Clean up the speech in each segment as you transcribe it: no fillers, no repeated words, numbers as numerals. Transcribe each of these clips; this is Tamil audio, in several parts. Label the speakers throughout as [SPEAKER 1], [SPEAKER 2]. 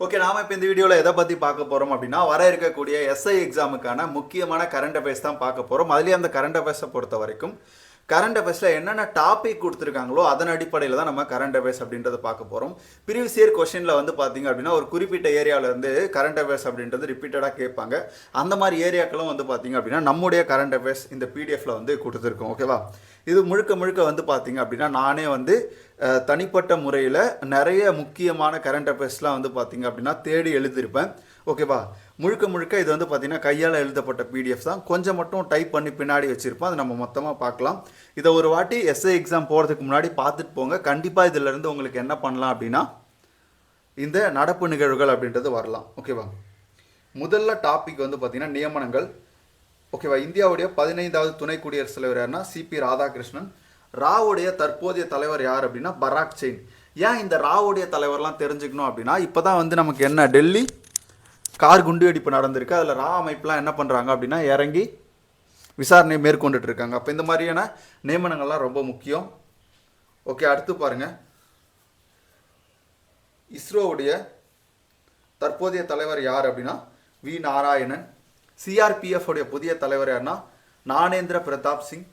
[SPEAKER 1] ஓகே, நாம இப்போ இந்த வீடியோவில் எதை பற்றி பார்க்க போகிறோம் அப்படின்னா, வர இருக்கக்கூடிய எஸ்ஐ எக்ஸாமுக்கான முக்கியமான கரண்ட் அஃபேர்ஸ் தான் பார்க்க போகிறோம். அதுலேயே அந்த கரண்ட் அஃபேர்ஸை பொறுத்த வரைக்கும் கரண்ட் அஃபேர்ஸில் என்னென்ன டாபிக் கொடுத்துருக்காங்களோ அதன் அடிப்படையில் தான் நம்ம கரண்ட் அஃபேர்ஸ் அப்படின்றத பார்க்க போகிறோம். ப்ரீவியஸ் இயர் கொஸ்டினில் வந்து பார்த்தீங்க அப்படின்னா ஒரு குறிப்பிட்ட ஏரியாவிலேருந்து கரண்ட் அஃபேர்ஸ் அப்படின்றது ரிப்பீட்டடாக கேட்பாங்க. அந்த மாதிரி ஏரியாக்களும் வந்து பார்த்தீங்க அப்படின்னா நம்முடைய கரண்ட் அஃபேர்ஸ் இந்த பிடிஎஃப்ல வந்து கொடுத்துருக்கோம். ஓகேவா, இது முழுக்க முழுக்க வந்து பார்த்தீங்க அப்படின்னா நானே வந்து தனிப்பட்ட முறையில் நிறைய முக்கியமான கரண்ட் அஃபேர்ஸ்லாம் வந்து பார்த்தீங்க அப்படின்னா தேடி எழுதியிருப்பேன். ஓகேவா, முழுக்க முழுக்க இது வந்து பார்த்தீங்கன்னா கையால் எழுதப்பட்ட பிடிஎஃப் தான். கொஞ்சம் மட்டும் டைப் பண்ணி பின்னாடி வச்சுருப்போம், அதை நம்ம மொத்தமாக பார்க்கலாம். இதை ஒரு வாட்டி எஸ்ஐ எக்ஸாம் போகிறதுக்கு முன்னாடி பார்த்துட்டு போங்க. கண்டிப்பாக இதிலேருந்து உங்களுக்கு என்ன பண்ணலாம் அப்படின்னா இந்த நடப்பு நிகழ்வுகள் அப்படின்றது வரலாம். ஓகேவா, முதல்ல டாபிக் வந்து பார்த்தீங்கன்னா நியமனங்கள். ஓகேவா, இந்தியாவுடைய 15வது துணை குடியரசுத் தலைவர் யாருன்னா சிபி ராதாகிருஷ்ணன். ராவுடைய தற்போதைய தலைவர் யார் அப்படின்னா பராக் செயின். ஏன் இந்த ராவுடைய தலைவர்லாம் தெரிஞ்சுக்கணும் அப்படின்னா, இப்போ தான் வந்து நமக்கு என்ன டெல்லி கார் குண்டுவெடிப்பு நடந்திருக்கு. அதில் ரா அமைப்புலாம் என்ன பண்ணுறாங்க அப்படின்னா இறங்கி விசாரணை மேற்கொண்டுட்டு இருக்காங்க. அப்போ இந்த மாதிரியான நியமனங்கள்லாம் ரொம்ப முக்கியம். ஓகே, அடுத்து பாருங்கள், இஸ்ரோவுடைய தற்போதைய தலைவர் யார் அப்படின்னா வி நாராயணன். சிஆர்பிஎஃப் உடைய புதிய தலைவர் யாருன்னா ஞானேந்திர பிரதாப் சிங்.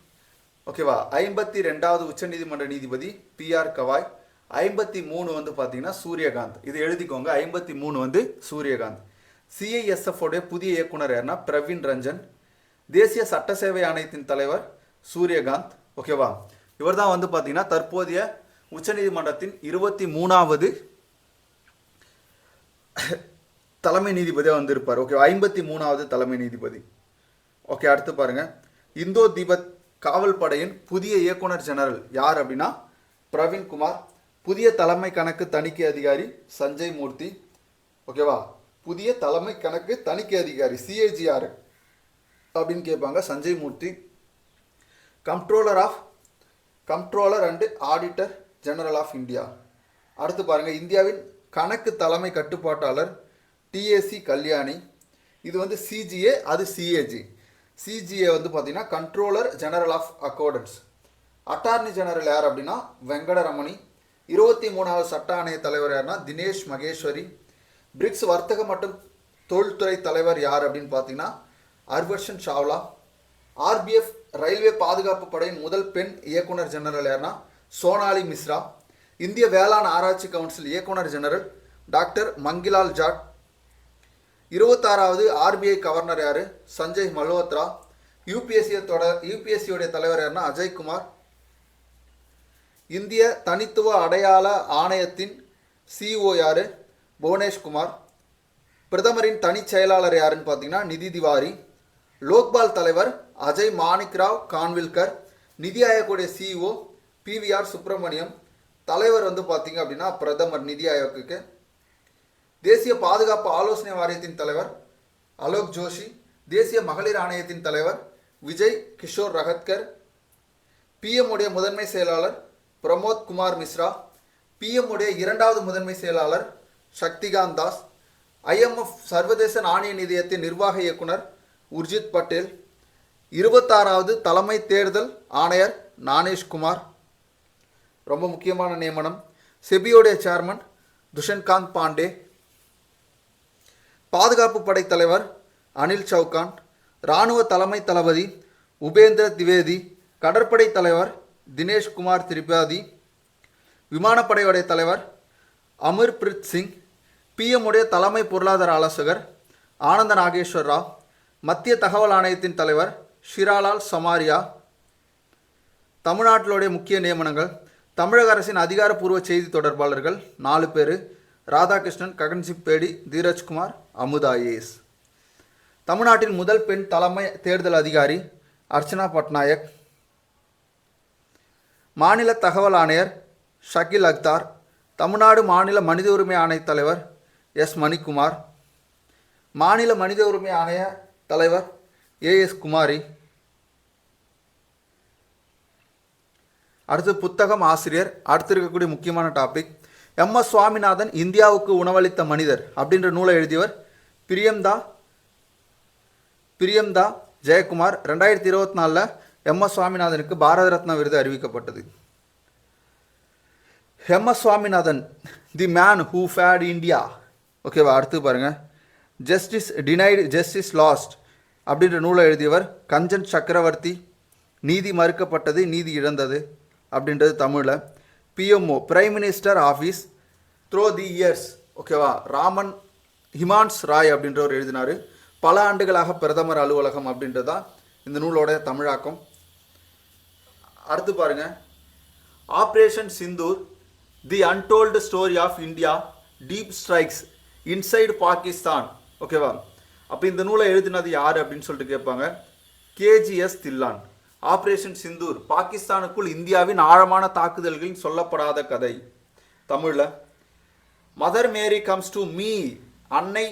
[SPEAKER 1] ஓகேவா, 52வது உச்சநீதிமன்ற நீதிபதி பிஆர் கவாய். 53 வந்து பார்த்தீங்கன்னா சூரியகாந்த். இது எழுதிக்கோங்க, 53 வந்து சூரியகாந்த். சிஐஎஸ்எஃப் உடைய புதிய இயக்குனர் யாருன்னா பிரவீன் ரஞ்சன். தேசிய சட்ட சேவை ஆணையத்தின் தலைவர் சூரியகாந்த். ஓகேவா, இவர் தான் வந்து பார்த்தீங்கன்னா தற்போதைய உச்சநீதிமன்றத்தின் 23வது தலைமை நீதிபதியாக வந்திருப்பார். ஓகே, 53வது தலைமை நீதிபதி. ஓகே, அடுத்து பாருங்க, இந்தோ திபெத் காவல் படையின் புதிய இயக்குனர் ஜெனரல் யார் அப்படின்னா பிரவீன் குமார். புதிய தலைமை கணக்கு தணிக்கை அதிகாரி சஞ்சய் மூர்த்தி. ஓகேவா, புதிய தலைமை கணக்கு தணிக்கை அதிகாரி சிஏஜிஆர் அப்படின்னு கேட்பாங்க, Sanjay Murthy. Comptroller and auditor general of India. அடுத்து பாருங்க, இந்தியாவின் கணக்கு தலைமை கட்டுப்பாட்டாளர் டிஏசி கல்யாணி. இது வந்து சிஜிஏ, அது சிஏஜி. சிஜிஏ வந்து பார்த்தீங்கன்னா controller general of accounts. Attorney general யார் அப்படின்னா வெங்கடரமணி. 23வது சட்ட ஆணைய தலைவர் யாருன்னா தினேஷ் மகேஸ்வரி. பிரிக்ஸ் வர்த்தக மற்றும் தொழில்துறை தலைவர் யார் அப்படின்னு பார்த்தீங்கன்னா அர்வர்ஷன் சாவ்லா. ஆர்பிஎஃப் ரயில்வே பாதுகாப்பு படையின் முதல் பெண் இயக்குனர் ஜெனரல் யாருன்னா சோனாலி மிஸ்ரா. இந்திய வேளாண் ஆராய்ச்சி கவுன்சில் இயக்குனர் ஜெனரல் டாக்டர் மங்கிலால் ஜாட். 26வது ஆர்பிஐ கவர்னர் யார் சஞ்சய் மல்ஹோத்ரா. யூபிஎஸ்சியோடைய தலைவர் யாருன்னா அஜய்குமார். இந்திய தனித்துவ அடையாள ஆணையத்தின் சிஇஓ யார் புவனேஷ்குமார். பிரதமரின் தனி செயலாளர் யாருன்னு பார்த்தீங்கன்னா நிதி திவாரி. லோக்பால் தலைவர் அஜய் மாணிக்ராவ் கான்வில்கர். நிதி ஆயோக்குடைய சிஇஓ பிவிஆர் சுப்பிரமணியம். தலைவர் வந்து பார்த்தீங்க அப்படின்னா பிரதமர் நிதி ஆயோக்கு. தேசிய பாதுகாப்பு ஆலோசனை வாரியத்தின் தலைவர் அலோக் ஜோஷி. தேசிய மகளிர் ஆணையத்தின் தலைவர் விஜய் கிஷோர் ரஹத்கர். பிஎம் உடைய முதன்மை செயலாளர் பிரமோத் குமார் மிஸ்ரா. பிஎம் உடைய 2வது முதன்மை செயலாளர் சக்திகாந்த் தாஸ். ஐஎம்எஃப் சர்வதேச நாணய நிதியத்தின் நிர்வாக இயக்குனர் உர்ஜித் பட்டேல். 26வது தலைமை தேர்தல் ஆணையர் ஞானேஷ்குமார். ரொம்ப முக்கியமான நியமனம். செபியோடைய சேர்மன் துஷன்காந்த் பாண்டே. பாதுகாப்பு படை தலைவர் அனில் சௌகான். இராணுவ தலைமை தளபதி உபேந்திர திவேதி. கடற்படை தலைவர் தினேஷ்குமார் திரிபாதி. விமானப்படையுடைய தலைவர் அமர்பிரீத் சிங். பிஎம் உடைய தலைமை பொருளாதார ஆலோசகர் ஆனந்த நாகேஸ்வர் ராவ். மத்திய தகவல் ஆணையத்தின் தலைவர் ஷிராலால் சமாரியா. தமிழ்நாட்டிலுடைய முக்கிய நியமனங்கள். தமிழக அரசின் அதிகாரப்பூர்வ செய்தி தொடர்பாளர்கள் 4 பேர். ராதாகிருஷ்ணன், ககன்சிப் பேடி, தீரஜ்குமார், அமுதா ஏஸ். தமிழ்நாட்டின் முதல் பெண் தலைமை தேர்தல் அதிகாரி அர்ச்சனா பட்நாயக். மாநில தகவல் ஆணையர் ஷகில் அக்தார். தமிழ்நாடு மாநில மனித உரிமை ஆணைய தலைவர் எஸ் மணிக்குமார். மாநில மனித உரிமை ஆணைய தலைவர் ஏஎஸ் குமாரி. அடுத்து புத்தகம் ஆசிரியர். அடுத்து இருக்கக்கூடிய முக்கியமான டாபிக், எம்எஸ் சுவாமிநாதன் இந்தியாவுக்கு உணவளித்த மனிதர் அப்படின்ற நூலை எழுதியவர் பிரியம்தா ஜெயக்குமார். 2024 எம்எஸ் சுவாமிநாதனுக்கு பாரத ரத்னா விருது அறிவிக்கப்பட்டது. MS Swaminathan, the man who fed India ஓகேவா? அடுத்து பாருங்கள், ஜஸ்டிஸ் டினைடு ஜஸ்டிஸ் லாஸ்ட் அப்படின்ற நூலை எழுதியவர் கஞ்சன் சக்கரவர்த்தி. நீதி மறுக்கப்பட்டது, நீதி இழந்தது அப்படின்றது தமிழில். BMO prime minister office throw the years. ஓகேவா? ராமன் ஹிமான்ஸ் ராய் அப்படின்றவர் எழுதினார். பல ஆண்டுகளாக பிரதமர் அலுவலகம் அப்படின்றது தான் இந்த நூலோட தமிழாக்கம். அடுத்து பாருங்க, operation Sindoor the untold story of India deep strikes inside Pakistan. ஓகேவா? அப்போ இந்த நூலை எழுதினது யார் அப்படின்னு சொல்லிட்டு கேட்பாங்க. கேஜிஎஸ் தில்லான். ஆப்ரேஷன் சிந்தூர் பாகிஸ்தானுக்குள் இந்தியாவின் ஆழமான தாக்குதல்களின் சொல்லப்படாத கதை தமிழில். Mother Mary comes to me அன்னை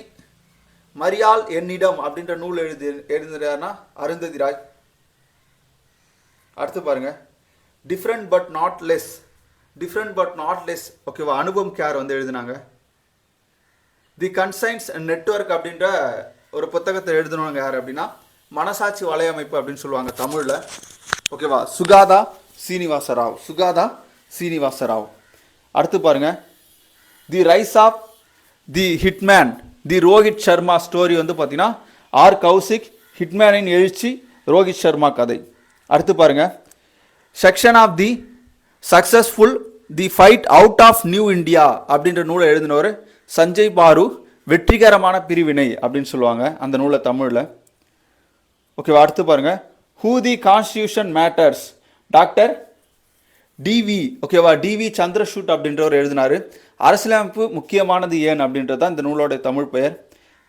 [SPEAKER 1] மரியாள் என்னிடம் அப்படின்ற நூல் எழுதுறாருன்னா அருந்ததி ராய். அடுத்து பாருங்க, different but not less. Different but not less. ஓகேவா? அனுபம் கேர் வந்து எழுதினாங்க. தி கன்சைன்ஸ் நெட்வொர்க் அப்படின்ற ஒரு புத்தகத்தை எழுதணுங்க யார் அப்படின்னா மனசாட்சி வலையமைப்பு அப்படின்னு சொல்லுவாங்க தமிழில். ஓகேவா? சுகாதா சீனிவாசராவ். சுகாதா சீனிவாசராவ். அடுத்து பாருங்க, the rise of the hitman the Rohit Sharma story வந்து பார்த்தீங்கன்னா ஆர் கௌசிக். ஹிட்மேனின் எழுச்சி ரோஹித் சர்மா கதை. அடுத்து பாருங்க, section of the successful the fight out of new India அப்படின்ற நூலை எழுதினவர் சஞ்சய் பாரு. வெற்றிகரமான பிரிவினை அப்படின்னு சொல்லுவாங்க அந்த நூலை தமிழில். ஓகேவா? அடுத்து பாருங்க, who the constitution matters doctor TV. ஓகேவா? டிவி சந்திரசூட் அப்படின்றவர் எழுதினார். அரசியலமைப்பு முக்கியமானது ஏன் அப்படின்றது தான் இந்த நூலோட தமிழ் பெயர்.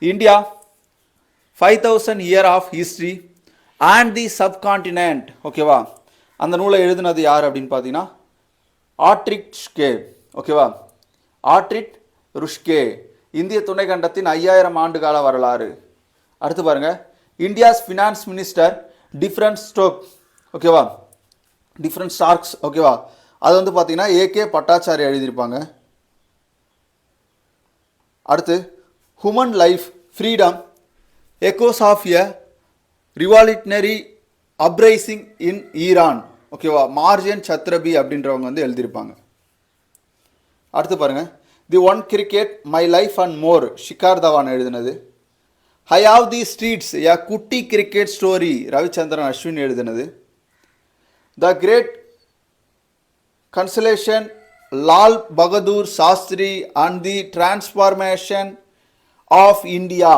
[SPEAKER 1] India 5000 year of history and the subcontinent. ஓகேவா? அந்த நூலை எழுதினது யார் அப்படின்னு பார்த்தீங்கன்னா ஆட்ரிக் ருஷ்கே. ஓகேவா? ஆட்ரிக் ருஷ்கே. இந்திய துணைக்கண்டத்தின் 5000 ஆண்டு கால வரலாறு. அடுத்து பாருங்க, India's finance minister different stroke. ஓகேவா? Different strokes. ஓகேவா? அது வந்து பார்த்தீங்கன்னா ஏகே பட்டாச்சாரி எழுதியிருப்பாங்க. அடுத்து, human life freedom echoes of a revolutionary uprising in Iran. ஓகேவா? மார்ஜியன் சத்ரபி அப்படின்றவங்க வந்து எழுதியிருப்பாங்க. அடுத்து பாருங்க, the one cricket my life and more Shikhar Dhawan எழுதினது. ஹை ஆவ் தி ஸ்ட்ரீட்ஸ் எ குட்டி கிரிக்கெட் ஸ்டோரி ரவிச்சந்திரன் அஸ்வின் எழுதினது. The great conciliation Lal Bahadur Shastri and the transformation of India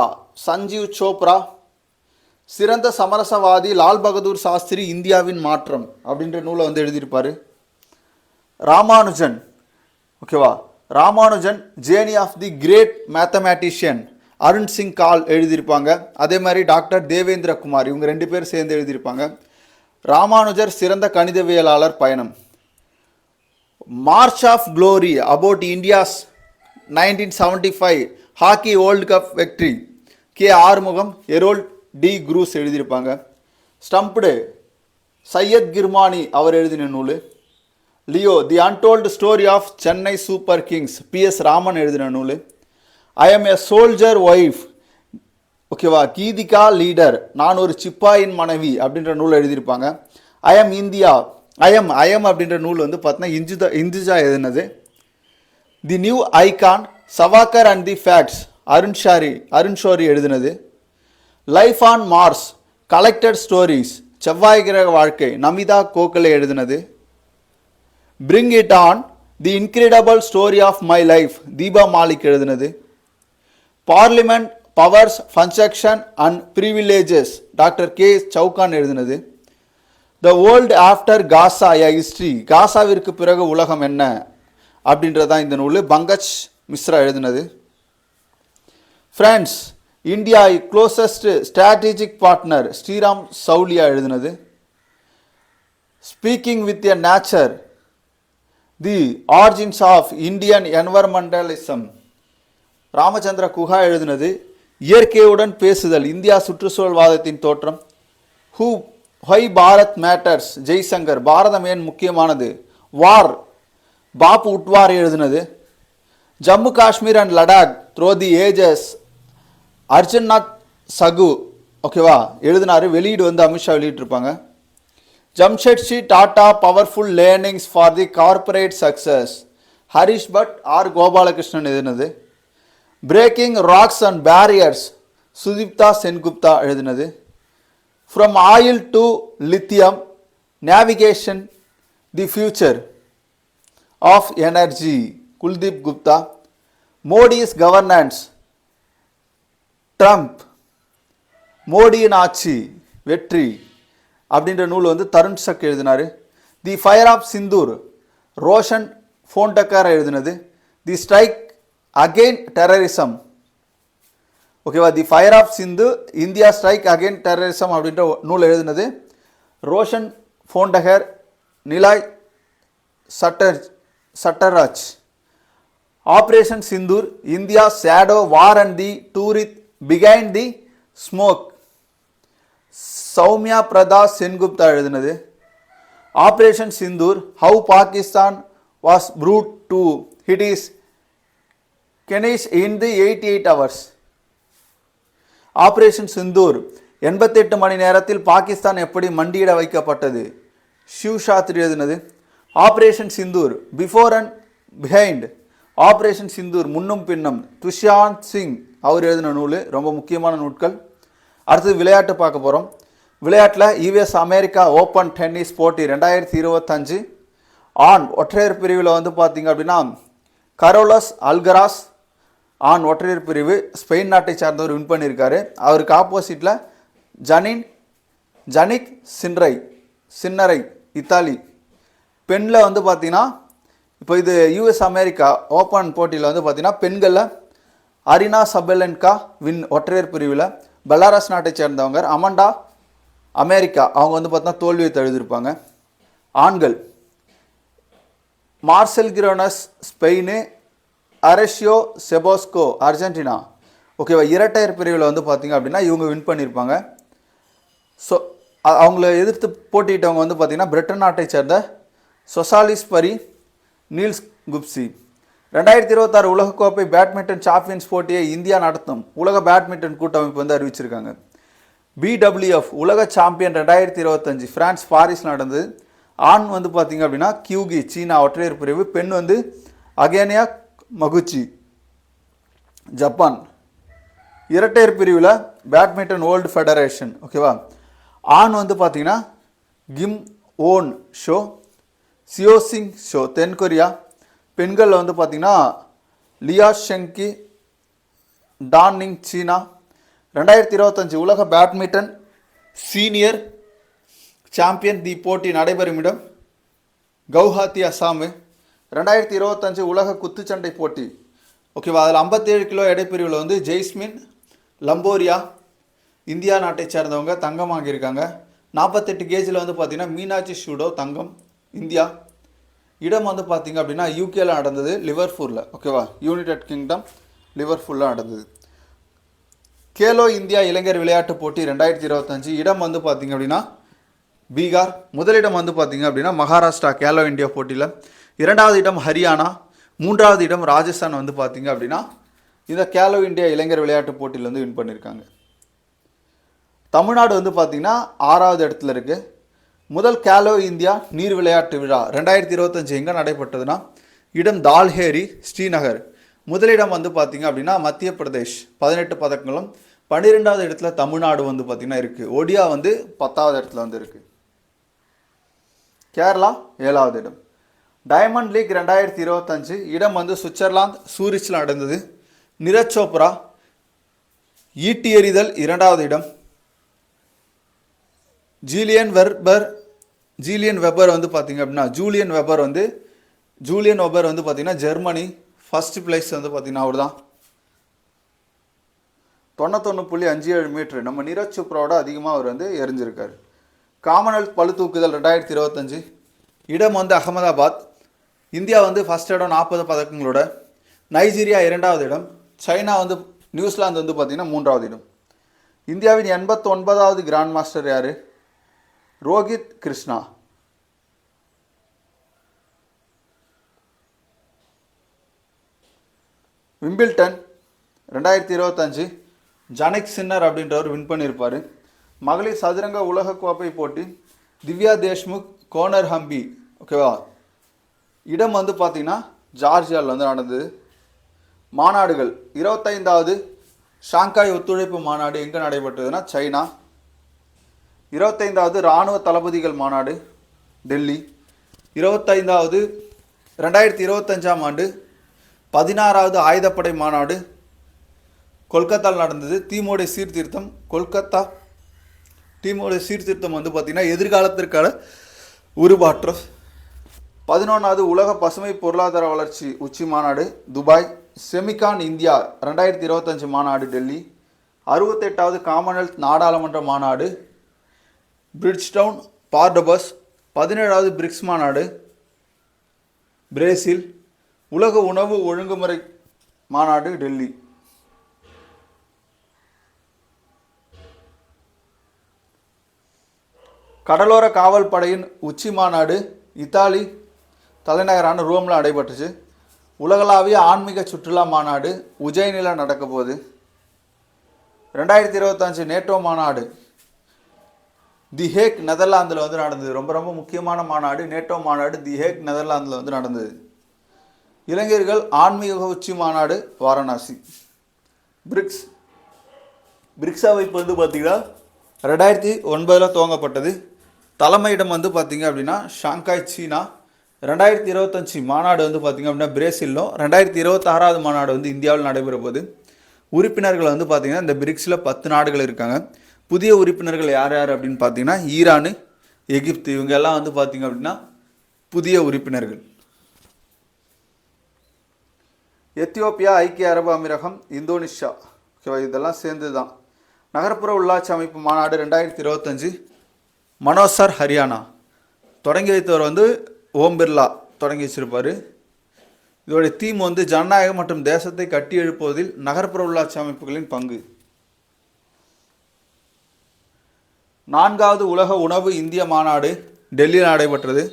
[SPEAKER 1] Sanjeev Chopra. சிறந்த சமரசவாதி லால் பகதூர் சாஸ்திரி இந்தியாவின் மாற்றம் அப்படின்ற நூலை வந்து எழுதியிருப்பார். ராமானுஜன். ஓகேவா? Ramanujan journey of the great mathematician Arun Singh கால் எழுதியிருப்பாங்க. அதே மாதிரி டாக்டர் தேவேந்திர குமார், இவங்க 2 பேர் சேர்ந்து எழுதியிருப்பாங்க. ராமானுஜர் சிறந்த கணிதவியலாளர் பயணம். March of glory about India's 1975 hockey world cup victory K Arumugam Errol D'Cruz எழுதியிருப்பாங்க. ஸ்டம்ப்டு சையத் கிர்மானி அவர் எழுதின நூல். Leo the untold story of Chennai Super Kings PS Raman எழுதின நூல். I'm a soldier wife. ஓகேவா? கீதிகா லீடர் நான் ஒரு சிப்பாயின் மனைவி அப்படின்ற நூல் எழுதியிருப்பாங்க. ஐ எம் இந்தியா ஐஎம் அப்படின்ற நூல் வந்து பார்த்தீங்கன்னா இந்துஜா எழுதினது. The new icon Savarkar and the facts Arun Shourie எழுதினது. Life on Mars collected stories செவ்வாய் கிரக வாழ்க்கை நமிதா கோகலே எழுதினது. Bring it on the incredible story of my life Deepa Malik எழுதினது. Parliament powers function and privileges doctor K Chauhan எழுதினது. The world after Gaza a history காசாவிற்கு பிறகு உலகம் என்ன அப்படின்றதான் இந்த நூல் பங்கஜ் மிஸ்ரா எழுதினது. France India closest strategic partner Sriram Chaulia எழுதினது. Speaking with a nature the origins of Indian environmentalism Ramachandra Guha எழுதினது. இயற்கையுடன் பேசுதல் இந்தியா சுற்றுச்சூழல்வாதத்தின் தோற்றம். ஹொய் பாரத் மேட்டர்ஸ் ஜெய்சங்கர் பாரதம் ஏன் முக்கியமானது. வார் பாப் உட்வார் எழுதினது. Jammu Kashmir and Ladakh through the ages Arjunnath சகு. ஓகேவா? எழுதினாரு. வெளியீடு வந்து அமித்ஷா வெளியிட்டிருப்பாங்க. Jamshedji Tata powerful learnings for the corporate success Harish Bhat R Gopalakrishnan எழுதினது. Breaking rocks and barriers Sudipta Sengupta எழுதினது. From oil to lithium navigation the future of energy Kuldeep Gupta. Modi's governance triumph மோடியின் ஆட்சி வெற்றி அப்படின்ற நூல் வந்து தருண் சக் எழுதினார். The fire of Sindoor Roshan ஃபோன்டக்கர் எழுதினது. தி ஸ்ட்ரைக் அகெயின் டெரரிசம் ஓகேவா. The fire of Sindhu India strike again terrorism அப்படின்ற நூல் எழுதினது ரோஷன் ஃபோன்டகர் Nilay Chattaraj. Operation Sindoor India shadow war and the truth behind the smoke Soumya பிரதாஸ் சென்குப்தா எழுதினது. Operation Sindoor how Pakistan was brought to ஹிட் இஸ் கெனிஷ் in the 88 hours. Operation Sindoor 88 மணி நேரத்தில் பாகிஸ்தான் எப்படி மண்டியிட வைக்கப்பட்டது ஷிவ் சாத்ரி எழுதினது. Operation Sindoor before and behind operation Sindoor முன்னும் பின்னும் துஷாந்த் சிங் அவர் எழுதின நூல். ரொம்ப முக்கியமான நூட்கள். அடுத்தது விளையாட்டு பார்க்க போகிறோம். விளையாட்டில் யுஎஸ் அமெரிக்கா ஓப்பன் டென்னிஸ் போட்டி 2025 ஆண் ஒற்றையர் பிரிவில் வந்து பார்த்தீங்க அப்படின்னா கரோலஸ் அல்கராஸ் ஆண் ஒற்றையர் பிரிவு ஸ்பெயின் நாட்டை சார்ந்தவர் வின் பண்ணியிருக்காரு. அவருக்கு ஆப்போசிட்டில் ஜனிக் சின்னரை இத்தாலி. பெண்ணில் வந்து பார்த்தீங்கன்னா இப்போ இது யுஎஸ் அமெரிக்கா ஓப்பன் போட்டியில் வந்து பார்த்தீங்கன்னா பெண்களில் அரினா சபெலன்கா வின் ஒற்றையர் பிரிவில் பெலாரஸ் நாட்டை சேர்ந்தவங்க. அமண்டா அமெரிக்கா அவங்க வந்து பார்த்தீங்கன்னா தோல்வியை தழுதிருப்பாங்க. ஆண்கள் மார்செல் கிரோனஸ் ஸ்பெயின், அரஷியோ செபோஸ்கோ அர்ஜென்டினா ஓகேவா. இரட்டையர் பிரிவில் வந்து பார்த்தீங்க அப்படின்னா இவங்க வின் பண்ணியிருப்பாங்க. ஸோ அவங்கள எதிர்த்து போட்டிட்டவங்க வந்து பார்த்தீங்கன்னா பிரிட்டன் நாட்டை சேர்ந்த சொசாலிஸ் பரி நீல்ஸ் குப்சி. 2026 உலகக்கோப்பை பேட்மிண்டன் சாம்பியன்ஸ் போட்டியை இந்தியா நடத்தும் உலக பேட்மிண்டன் கூட்டமைப்பு வந்து அறிவிச்சிருக்காங்க. BWF உலக சாம்பியன் 2025 பிரான்ஸ் பாரிஸ் நடந்தது. ஆண் வந்து பார்த்தீங்க அப்படின்னா கியூகி சீனா ஒற்றையர் பிரிவு. பெண் வந்து அகேனியா மகுச்சி ஜப்பான். இரட்டையர் பிரிவில் பேட்மிண்டன் வேர்ல்டு ஃபெடரேஷன் ஓகேவா. ஆண் வந்து பார்த்தீங்கன்னா கிம் ஓன் ஷோ சியோசிங் ஷோ தென்கொரியா. பெண்களில் வந்து பார்த்தீங்கன்னா லியா ஷெங்கி டான்னிங் சீனா. 2025 உலக பேட்மிண்டன் சீனியர் சாம்பியன் தி போட்டி நடைபெறும் இடம் கவுஹாத்தி அசாமு. 2025 உலக குத்துச்சண்டை போட்டி ஓகேவா. அதில் 57 கிலோ எடைப்பிரிவில் வந்து ஜெய்ஸ்மின் லம்போரியா இந்தியா நாட்டை சேர்ந்தவங்க தங்கம் வாங்கியிருக்காங்க. 48 கேஜில் வந்து பார்த்தீங்கன்னா மீனாட்சி ஷூடோ தங்கம் இந்தியா. இடம் வந்து பார்த்தீங்க அப்படின்னா யூகேல நடந்தது லிவர்பூலில் ஓகேவா. யுனைடெட் கிங்டம் லிவர்பூலில் நடந்தது. கேலோ இந்தியா இளைஞர் விளையாட்டு போட்டி 2025 இடம் வந்து பார்த்தீங்க அப்படின்னா பீகார். முதலிடம் வந்து பார்த்தீங்க அப்படின்னா மகாராஷ்டிரா கேலோ இந்தியா போட்டியில். 2வது இடம் ஹரியானா. 3வது இடம் ராஜஸ்தான் வந்து பார்த்தீங்க அப்படின்னா இந்த கேலோ இந்தியா இளைஞர் விளையாட்டு போட்டியில் வந்து வின் பண்ணியிருக்காங்க. தமிழ்நாடு வந்து பார்த்தீங்கன்னா 6வது இடத்துல இருக்குது. முதல் கேலோ இந்தியா நீர் விளையாட்டு விழா 2025 எங்கே நடைபெற்றதுன்னா இடம் தால்ஹேரி ஸ்ரீநகர். முதலிடம் வந்து பார்த்தீங்க அப்படின்னா மத்திய பிரதேஷ் 18 பதக்கங்களும். 12வது இடத்துல தமிழ்நாடு வந்து பார்த்தீங்கன்னா இருக்குது. ஒடியா வந்து 10வது இடத்துல வந்து இருக்குது. கேரளா 7வது இடம். டைமண்ட் லீக் 2025 இடம் வந்து சுவிட்சர்லாந்து சூரிச்சில் நடந்தது. நிரஜ் சோப்ரா ஈட்டி எறிதல் 2வது இடம். ஜூலியன் வெபர் வந்து பார்த்தீங்க அப்படின்னா ஜூலியன் வெபர் வந்து பார்த்தீங்கன்னா ஜெர்மனி. ஃபர்ஸ்ட் பிளேஸ் வந்து பார்த்தீங்கன்னா அவர் தான் 91.57 மீட்டர். நம்ம நீரஜ் சோப்ராவோட அதிகமாக அவர் வந்து எரிஞ்சிருக்கார். காமன்வெல்த் பளு தூக்குதல் 2025 இடம் வந்து அகமதாபாத். இந்தியா வந்து ஃபர்ஸ்ட் இடம் 40 பதக்கங்களோட. நைஜீரியா 2வது இடம். சைனா வந்து நியூசிலாந்து வந்து பார்த்தீங்கன்னா 3வது இடம். இந்தியாவின் 89வது கிராண்ட் மாஸ்டர் யார்? ரோஹித் கிருஷ்ணா. விம்பிள்டன் 2025 ஜனிக் சின்னர் அப்படின்றவர் வின் பண்ணியிருப்பார். மகளிர் சதுரங்க உலகக்கோப்பை போட்டி திவ்யா தேஷ்முக் கோனர் ஹம்பி ஓகேவா. இடம் வந்து பார்த்தீங்கன்னா ஜார்ஜியாவில் வந்து நடந்தது. மாநாடுகள் 25வது ஷாங்காய் ஒத்துழைப்பு மாநாடு எங்கே நடைபெற்றதுன்னா சைனா. 25வது இராணுவ தளபதிகள் மாநாடு டெல்லி. 25வது 2025ஆம் ஆண்டு 16வது ஆயுதப்படை மாநாடு கொல்கத்தாவில் நடந்தது. தீமோடைய சீர்திருத்தம் கொல்கத்தா டீமோடைய சீர்திருத்தம் வந்து பார்த்திங்கன்னா எதிர்காலத்திற்கான உருமாற்றம். 11வது உலக பசுமை பொருளாதார வளர்ச்சி உச்சி மாநாடு துபாய். செமிகான் இந்தியா 2025 மாநாடு டெல்லி. 68வது காமன்வெல்த் நாடாளுமன்ற மாநாடு பிரிட்ஜ்டவுன் பார்டபஸ். 17வது பிரிக்ஸ் மாநாடு பிரேசில். உலக உணவு ஒழுங்குமுறை மாநாடு டெல்லி. கடலோர காவல் படையின் உச்சி மாநாடு இத்தாலி தலைநகரான ரோமில் நடைபெற்றுச்சு. உலகளாவிய ஆன்மீக சுற்றுலா மாநாடு உஜ்ஜைனில் நடக்க போகுது. 2025 நேட்டோ மாநாடு தி ஹேக் நெதர்லாந்தில் வந்து நடந்தது. ரொம்ப ரொம்ப முக்கியமான மாநாடு நேட்டோ மாநாடு தி ஹேக் நெதர்லாந்தில் வந்து நடந்தது. இளைஞர்கள் ஆன்மீக உச்சி மாநாடு வாரணாசி. பிரிக்ஸ் அமைப்பு வந்து பார்த்திங்கன்னா 2009 துவங்கப்பட்டது. தலைமையிடம் வந்து பார்த்திங்க அப்படின்னா ஷாங்காய் சீனா. 2025 மாநாடு வந்து பார்த்திங்க அப்படின்னா பிரேசிலும். 2026வது மாநாடு வந்து இந்தியாவில் நடைபெற போகுது. உறுப்பினர்கள் வந்து பார்த்திங்கன்னா இந்த பிரிக்ஸில் 10 நாடுகள் இருக்காங்க. புதிய உறுப்பினர்கள் யார் யார் அப்படின்னு பார்த்தீங்கன்னா ஈரானு, எகிப்து, இவங்க எல்லாம் வந்து பார்த்திங்க அப்படின்னா புதிய உறுப்பினர்கள். எத்தியோப்பியா, ஐக்கிய அரபு அமீரகம், இந்தோனேஷியா, ஓகேவா, இதெல்லாம் சேர்ந்து தான். நகர்ப்புற உள்ளாட்சி அமைப்பு மாநாடு 2025 மனோசர் ஹரியானா. தொடங்கி வைத்தவர் வந்து ஓம் பிர்லா தொடங்கி வச்சிருப்பார். இதோடைய தீம் வந்து ஜனநாயகம் மற்றும் தேசத்தை கட்டி எழுப்புவதில் நகர்ப்புற உள்ளாட்சி அமைப்புகளின் பங்கு. 4வது உலக உணவு இந்திய மாநாடு டெல்லியில் நடைபெற்றது.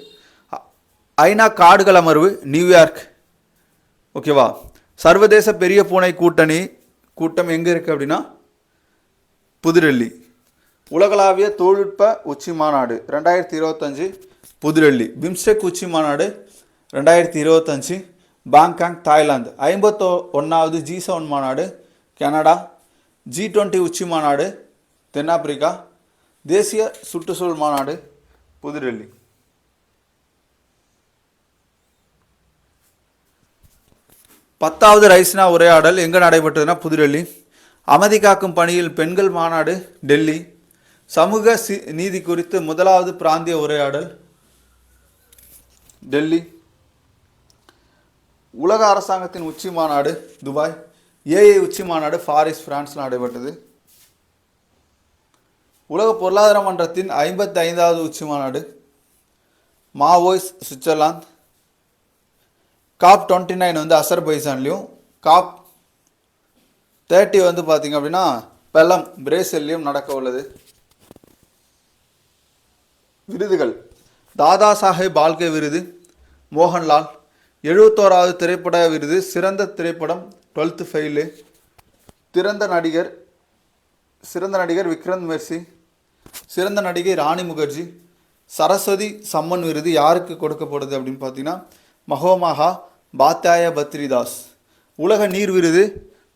[SPEAKER 1] ஐநா காடுகள் அமர்வு நியூயார்க், ஓகேவா. சர்வதேச பெரிய பூனை கூட்டம் எங்கே இருக்குது அப்படின்னா புதுடெல்லி. உலகளாவிய தொழில்நுட்ப உச்சி மாநாடு 2025 புதுடெல்லி. பிம்ஸ்டெக் உச்சி மாநாடு 2025 பாங்காக் தாய்லாந்து. 51வது G7 மாநாடு கனடா. G20 உச்சி மாநாடு தென்னாப்பிரிக்கா. தேசிய சுற்றுச்சூழல் மாநாடு புதுடெல்லி. பத்தாவது ரைசினா உரையாடல் எங்கே நடைபெற்றதுன்னா புதுடெல்லி. அமைதி காக்கும் பணியில் பெண்கள் மாநாடு டெல்லி. சமூக நீதி குறித்து முதலாவது பிராந்திய உரையாடல் டெல்லி. உலக அரசாங்கத்தின் உச்சி மாநாடு துபாய். ஏஐ உச்சி மாநாடு பாரிஸ் பிரான்ஸில் நடைபெற்றது. உலக பொருளாதார மன்றத்தின் 55வது உச்சி மாநாடு மாவோய்ஸ் சுவிட்சர்லாந்து. COP29 வந்து அசர்பைசான்லேயும், COP30 வந்து பார்த்திங்க அப்படின்னா பெலம் பிரேசில்லையும் நடக்க உள்ளது. விருதுகள் தாதா சாஹேப் பால்கே விருது மோகன்லால். 71வது திரைப்பட விருது சிறந்த திரைப்படம் 12th ஃபெயிலு. சிறந்த நடிகர் விக்ரம் மெர்சி. சிறந்த நடிகை ராணி முகர்ஜி. சரஸ்வதி சம்மன் விருது யாருக்கு கொடுக்கப்படுது அப்படின்னு பார்த்தீங்கன்னா மகோமஹா பாத்தாய பத்ரிதாஸ். உலக நீர் விருது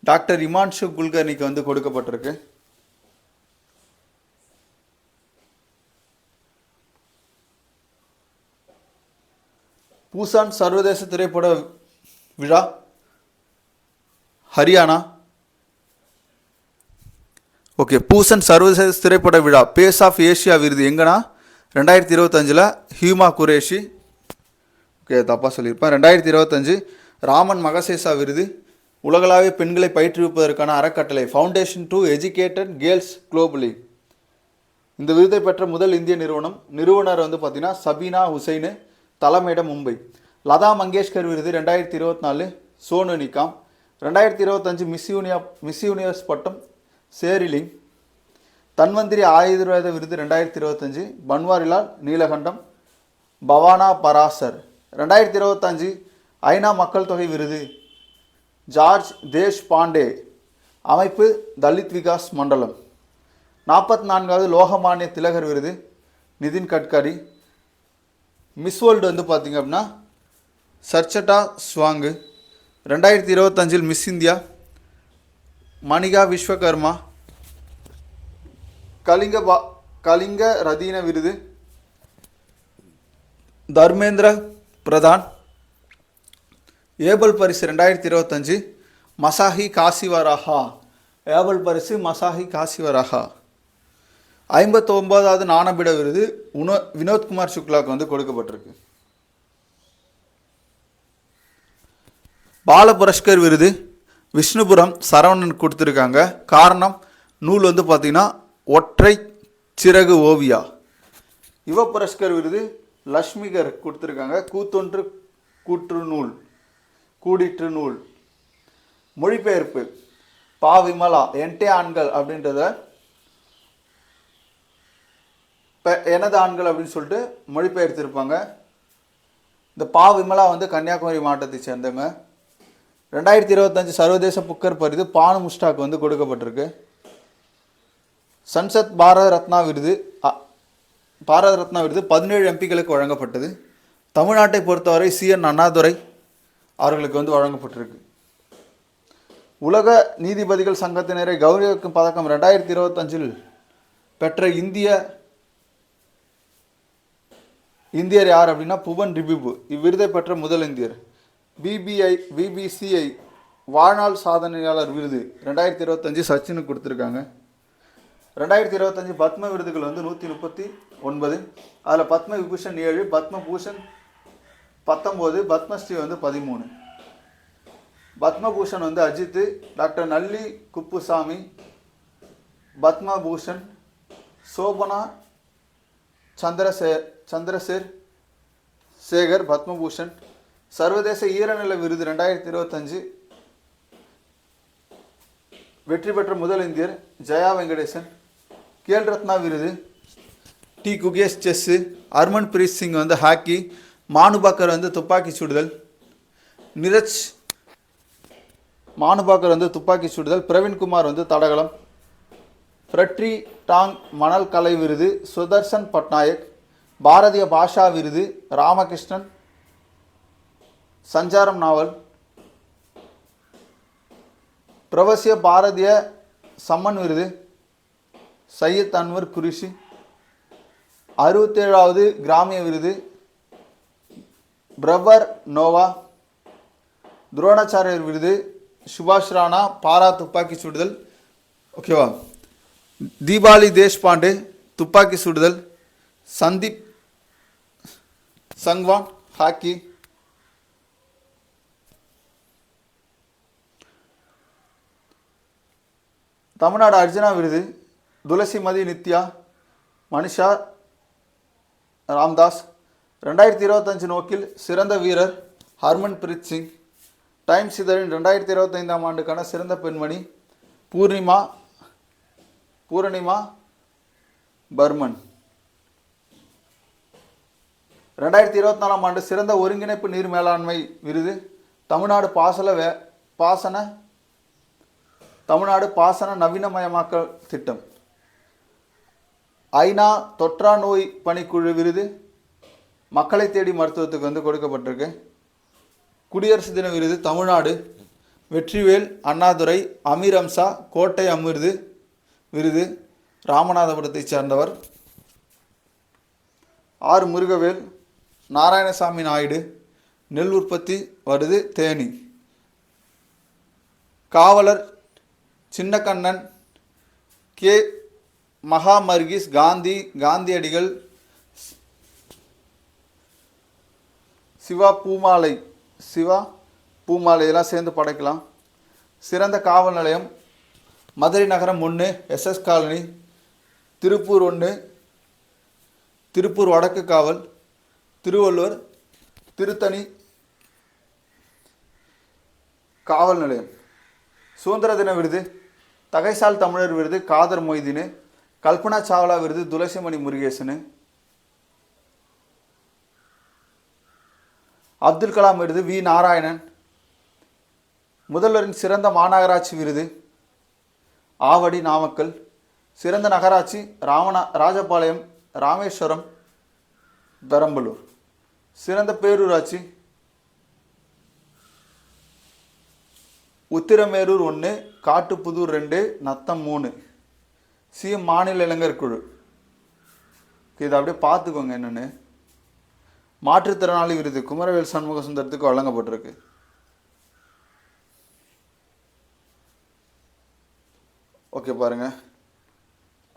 [SPEAKER 1] டாக்டர் இமான்ஷு குல்கர்னிக்கு வந்து கொடுக்கப்பட்டிருக்கு. பூசான் சர்வதேச திரைப்பட விழா ஹரியானா. ஓகே, பூசன் சர்வதேச திரைப்பட விழா பேஸ் ஆஃப் ஏஷியா விருது எங்கன்னா 2025 ஹியூமா குரேஷி. ஓகே, தப்பாக சொல்லியிருப்பேன். 2025 ராமன் மகசேசா விருது உலகளாவிய பெண்களை பயிற்றுவிப்பதற்கான அறக்கட்டளை foundation to educated girls globally. இந்த விருதை பெற்ற முதல் இந்திய நிறுவனர் வந்து பார்த்தீங்கன்னா சபீனா ஹுசைனு. தலைமையிடம் மும்பை. லதா மங்கேஷ்கர் விருது 2024 சோனு நிகாம். 2025 மிஸ் யூனிவர்ஸ் பட்டம் சேரிலிங். தன்வந்திரி ஆயுர்வேத விருது 2025 பன்வாரிலால் நீலகண்டம் பவானா பராசர். 2025 ஐநா மக்கள் தொகை விருது ஜார்ஜ் தேஷ் பாண்டே. அமைப்பு தலித் விகாஸ் மண்டலம். 44வது லோகமானிய திலகர் விருது நிதின் கட்கரி. மிஸ் வேர்ல்டு வந்து பார்த்திங்க அப்படின்னா சர்ச்சட்டா ஸ்வாங்கு. 2025 மிஸ் இந்தியா மணிகா விஸ்வகர்மா. கலிங்க ரதீன விருது தர்மேந்திர பிரதான். ஏபல் பரிசு 2025 மசாஹி காசிவராஹா. ஏபல் பரிசு மசாஹி காசிவராஹா. 59வது ஞானபீட விருது வினோத்குமார் சுக்லாவுக்கு வந்து கொடுக்கப்பட்டிருக்கு. பால புரஸ்கர் விருது விஷ்ணுபுரம் சரவணன் கொடுத்துருக்காங்க. காரணம் நூல் வந்து பார்த்திங்கன்னா ஒற்றை சிறகு ஓவியா. யுவ புரஸ்கர் விருது லக்ஷ்மிகர் கொடுத்துருக்காங்க. கூத்தொன்று கூற்று நூல் கூடிற்று நூல். மொழிபெயர்ப்பு பா விமலா என்டே ஆண்கள் அப்படின்றத எனது ஆண்கள் அப்படின்னு சொல்லிட்டு மொழிபெயர்த்திருப்பாங்க. இந்த பா விமலா வந்து கன்னியாகுமரி மாவட்டத்தை சேர்ந்தவங்க. 2025 சர்வதேச புக்கர் பரிது பானு முஸ்டாக் வந்து கொடுக்கப்பட்டிருக்கு. சன்சத் பாரத ரத்னா விருது 17 எம்பிக்களுக்கு வழங்கப்பட்டது. தமிழ்நாட்டை பொறுத்தவரை CN அண்ணாதுரை அவர்களுக்கு வந்து வழங்கப்பட்டிருக்கு. உலக நீதிபதிகள் சங்கத்தினரை கௌரவிக்கும் பதக்கம் 2025 பெற்ற இந்தியர் யார் அப்படின்னா புவன் ரிபிபு. இவ்விருதை பெற்ற முதல் இந்தியர். பிபிசிஐ வாழ்நாள் சாதனையாளர் விருது 2025 சச்சினுக்கு கொடுத்துருக்காங்க. 2025 பத்ம விருதுகள் வந்து 139. அதில் பத்ம விபூஷன் 7, பத்ம பூஷன் 19, பத்மஸ்ரீ வந்து 13. பத்மபூஷன் வந்து அஜித். டாக்டர் நல்லி குப்புசாமி பத்மபூஷன். சோபனா சேகர் பத்மபூஷன். சர்வதேச ஈரநில விருது 2025 வெற்றி பெற்ற முதல் இந்தியர் ஜெயா வெங்கடேசன். கேல் ரத்னா விருது D Gukesh chess. Harman breath Singh வந்து ஹாக்கி. மானுபாக்கர் வந்து துப்பாக்கி சுடுதல். நிரஜ் மானுபாக்கர் வந்து துப்பாக்கி சுடுதல். பிரவீன்குமார் வந்து தடகளம். ஃப்ரெட்ரி டாங் மணல் கலை விருது சுதர்சன் பட்நாயக். பாரதிய பாஷா விருது ராமகிருஷ்ணன். சஞ்சாரம் நாவல். பிரவசிய பாரதிய சம்மன் விருது சையத் அன்வர் குரிஷி. 67வது கிராமிய விருது பிரவர் நோவா. துரோணாச்சாரியர் விருது சுபாஷ் ராணா பாரா துப்பாக்கி சுடுதல். ஓகேவா. தீபாவளி தேஷ்பாண்டே துப்பாக்கி சுடுதல். சந்தீப் சங்வான் ஹாக்கி. தமிழ்நாடு அர்ஜுனா விருது துளசிமதி நித்யா மனிஷா ராம்தாஸ். 2025 நோக்கில் சிறந்த வீரர் ஹர்மன் பிரீத் சிங். டைம்ஸ் இதழின் 2025ஆம் ஆண்டுக்கான சிறந்த பெண்மணி பூர்ணிமா பர்மன். 2024ஆம் ஆண்டு சிறந்த ஒருங்கிணைப்பு நீர் மேலாண்மை விருது தமிழ்நாடு பாசன நவீனமயமாக்கல் திட்டம். ஐநா தொற்றா நோய் பணிக்குழு விருது மக்களை தேடி மருத்துவத்துக்கு வந்து கொடுக்கப்பட்டிருக்கு. குடியரசு தின விருது தமிழ்நாடு வெற்றிவேல் அண்ணாதுரை அமீர் அம்சா கோட்டை அமிர்து விருது ராமநாதபுரத்தை சேர்ந்தவர். ஆர் முருகவேல் நாராயணசாமி நாயுடு நெல் உற்பத்தி வருது தேனி. காவலர் சின்னக்கண்ணன் கே மகாமர்கிஸ் காந்தியடிகள் சிவா பூமாலை இதெல்லாம் சேர்ந்து படைக்கலாம். சிறந்த காவல் நிலையம் மதுரை நகரம் 1 SS காலனி. திருப்பூர் 1 திருப்பூர் வடக்கு காவல். திருவள்ளூர் திருத்தணி காவல் நிலையம். சுதந்திர தின விருது தகைசால் தமிழர் விருது காதர் மொய்தீனு. கல்பனா சாவ்லா விருது துளசிமணி முருகேசனு. அப்துல் கலாம் விருது வி நாராயணன். முதல்வரின் சிறந்த மாநகராட்சி விருது ஆவடி நாமக்கல். சிறந்த நகராட்சி ராஜபாளையம் ராமேஸ்வரம் பெரம்பலூர். சிறந்த பேரூராட்சி உத்திரமேரூர் 1, காட்டுப்புதூர் 2, நத்தம் 3. சி மாநில இளைஞர் குழு. இதை அப்படியே பார்த்துக்கோங்க என்னென்னு. மாற்றுத்திறனாளி விருது குமரவேல் சண்முக சுந்தரத்துக்கு வழங்கப்பட்டிருக்கு. ஓகே பாருங்கள்.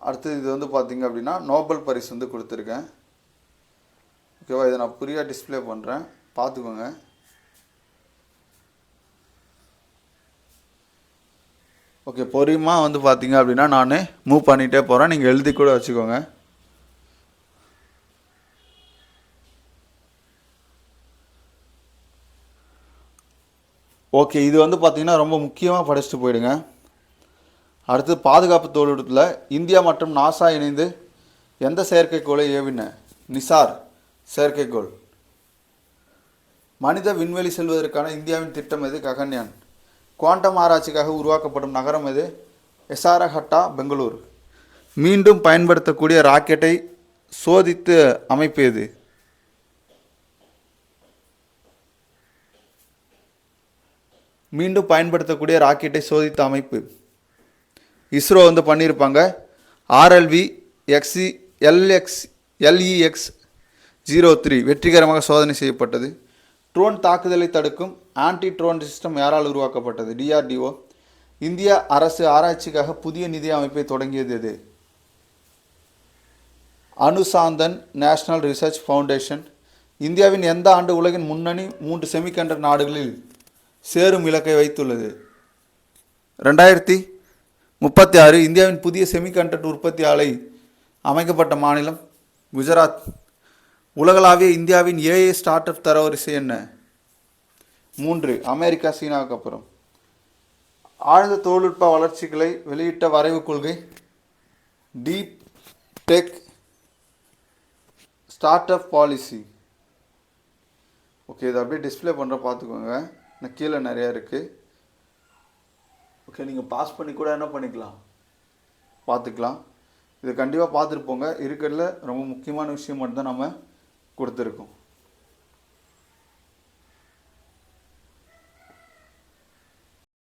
[SPEAKER 1] அடுத்தது இது வந்து பார்த்தீங்க அப்படின்னா நோபல் பரிசு வந்து கொடுத்துருக்கேன். ஓகேவா, இதை நான் புரியா டிஸ்பிளே பண்ணுறேன், பார்த்துக்கோங்க. ஓகே, பொறுமையாக வந்து பார்த்தீங்க அப்படின்னா நான் மூவ் பண்ணிகிட்டே போகிறேன், நீங்கள் எழுதி கூட வச்சுக்கோங்க. ஓகே, இது வந்து பார்த்தீங்கன்னா ரொம்ப முக்கியமாக படிச்சுட்டு போயிடுங்க. அடுத்து பாதுகாப்பு தொழில்நுட்பத்தில் இந்தியா மற்றும் நாசா இணைந்து எந்த செயற்கைக்கோளை ஏவின? நிசார் செயற்கைக்கோள். மனித விண்வெளி செல்வதற்கான இந்தியாவின் திட்டம் எது? ககன்யான். குவாண்டம் ஆராய்ச்சிக்காக உருவாக்கப்படும் நகரம் எது? எசாரஹட்டா, பெங்களூர். மீண்டும் பயன்படுத்தக்கூடிய ராக்கெட்டை சோதித்து அமைப்பு எது? மீண்டும் பயன்படுத்தக்கூடிய ராக்கெட்டை சோதித்த அமைப்பு இஸ்ரோ வந்து பண்ணியிருப்பாங்க. RLV LEX-03 வெற்றிகரமாக சோதனை செய்யப்பட்டது. ட்ரோன் தாக்குதலை தடுக்கும் ஆன்டி ட்ரோன் சிஸ்டம் யாரால் உருவாக்கப்பட்டது? DRDO. இந்திய அரசு ஆராய்ச்சிக்காக புதிய நிதி அமைப்பை தொடங்கியது எது? அனுசாந்தன் நேஷனல் ரிசர்ச் ஃபவுண்டேஷன். இந்தியாவின் எந்த ஆண்டு உலகின் முன்னணி 3 செமிகண்டக்டர் நாடுகளில் சேரும் இலக்கை வைத்துள்ளது? 2036. இந்தியாவின் புதிய செமிகண்டக்டர் உற்பத்தி ஆலை அமைக்கப்பட்ட மாநிலம் குஜராத். உலகளாவிய இந்தியாவின் AI ஸ்டார்ட் அப் தரவரிசை என்ன? 3. அமெரிக்கா சீனாவுக்கு அப்புறம். ஆழ்ந்த தொழில்நுட்ப வளர்ச்சிகளை வெளியிட்ட வரைவு கொள்கை deep tech start up policy. Okay, இதை அப்படியே டிஸ்பிளே பண்ணுற பார்த்துக்கோங்க, நான் கீழே நிறையா இருக்குது. ஓகே, நீங்கள் பாஸ் பண்ணி கூட என்ன பண்ணிக்கலாம், பார்த்துக்கலாம். இது கண்டிப்பாக பார்த்துட்டு போங்க. இருக்கிறதுல ரொம்ப முக்கியமான விஷயம் மட்டும் தான் நம்ம கொடுத்துருக்கோம்.